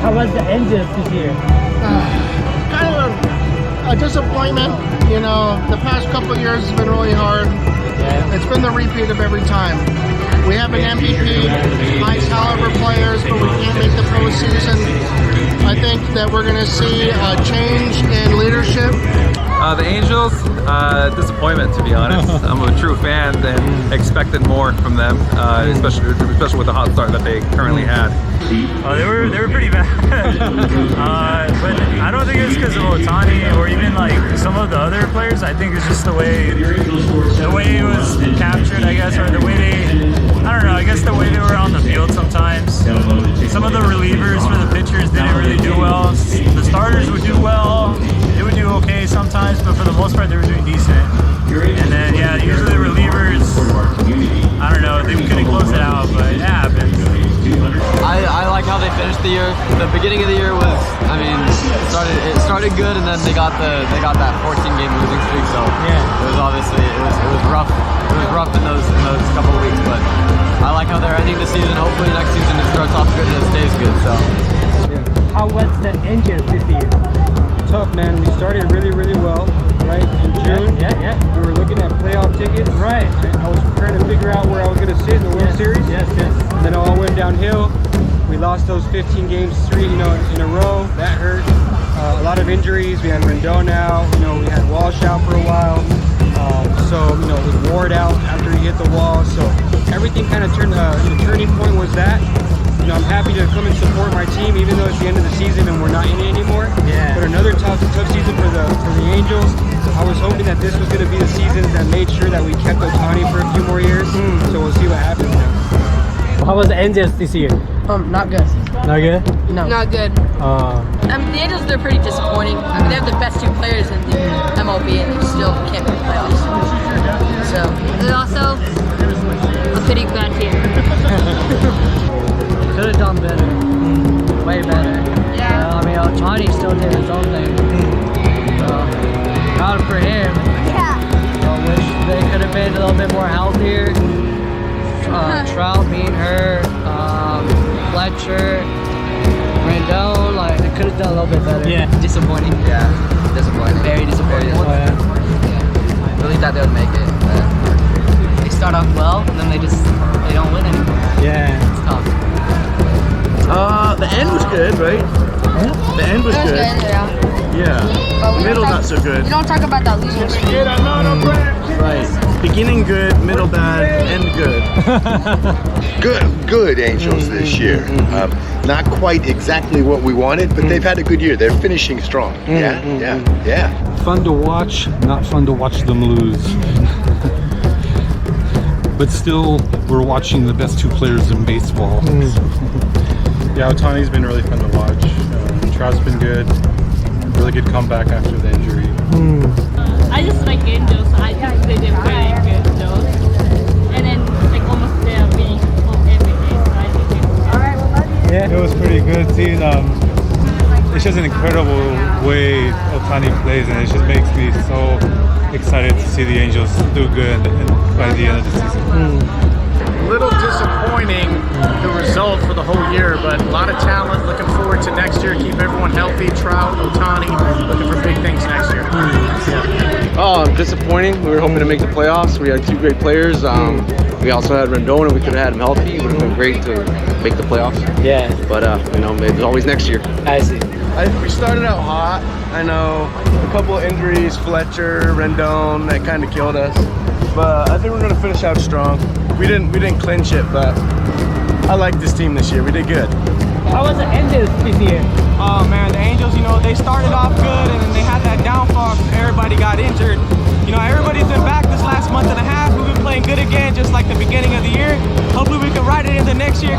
How was the Angels this year? Kind of a disappointment. You know, the past couple of years has been really hard. Yeah. It's been the repeat of every time. We have an MVP, high caliber players, but we can't make the postseason. I think that we're going to see a change in leadership. The Angels, disappointment to be honest. I'm a true fan and expected more from them, especially with the hot start that they currently had. They were pretty bad, but I don't think it's because of Ohtani or even like some of the other players. I think it's just the way it was captured, I guess, or the way I don't know. I guess the way they were on the field sometimes. Some of the relievers for the pitchers didn't really do well. The starters would do well. They would do okay sometimes, but for the most part, they were doing decent. And then, yeah, usually the relievers, I don't know, they couldn't close it out, but it happens. I like how they finished the year. The beginning of the year was, I mean, it started good, and then they got that 14-game losing streak. So it was obviously it was rough. It was rough in those couple of weeks, but I like how they're ending the season. Hopefully next season it starts off good and it stays good. So. How was the Angels this year? Tough, man. We started really well, right? In June, we were looking at playoff tickets. Right. I was trying to figure out where I was going to sit in the World Series. Yes. And then it all went downhill. We lost those 15 games straight, in a row. That hurt. A lot of injuries. We had Rendon out. We had Walsh out for a while. So with Ward out after he hit the wall. So everything kind of turned. The turning point was that. I'm happy to come and support my team, even though it's the end of the season and we're not in it anymore. Yeah. But another tough season for the Angels. I was hoping that this was going to be the season that made sure that we kept Ohtani for a few more years. So we'll see what happens now. How was the Angels this year? Not good. Not good? No. Not good. The Angels, they're pretty disappointing. I mean, they have the best two players in the MLB, and they still can't make the playoffs. So they're also a pretty bad team. Could have done better. Way better. Yeah. I mean, Ohtani still did his own thing. So, proud for him. Yeah. I wish they could have been a little bit more healthier. Trout being hurt, Fletcher, Rendon, like they could have done a little bit better. Yeah. Disappointing. Yeah, disappointing. Very disappointing. Really thought they would make it, but they start off well and then they don't win anymore. Yeah. It's tough. The end was good, right? The end was good. Yeah. But Middle not so good. We don't talk about that losing streak. Right. Beginning good, middle bad, end good. Good Angels this year. Not quite exactly what we wanted, but they've had a good year. They're finishing strong. Yeah. Fun to watch, not fun to watch them lose. But still, we're watching the best two players in baseball. Yeah, Ohtani's been really fun to watch. Trout's been good. Really good comeback after the injury. I just like Angels. I think they did pretty good though. And then like almost they're winning everything. So I think it was alright. Yeah, it was pretty good seeing. It's just an incredible way Ohtani plays, and it just makes me so excited to see the Angels do good by the end of the season. Little disappointing, the result for the whole year, but a lot of talent. Looking forward to next year. Keep everyone healthy. Trout, Ohtani, looking for big things next year. Disappointing. We were hoping to make the playoffs. We had two great players. We also had Rendon, and we could have had him healthy. It would have been great to make the playoffs. Yeah. But there's always next year. I see. We started out hot. I know a couple of injuries, Fletcher, Rendon, that kind of killed us. But I think we're going to finish out strong. We didn't clinch it, but I like this team this year. We did good. How was the Angels this year? Oh man, the Angels, they started off good and then they had that downfall because everybody got injured. Everybody's been back this last month and a half. We've been playing good again, just like the beginning of the year. Hopefully we can ride it into next year,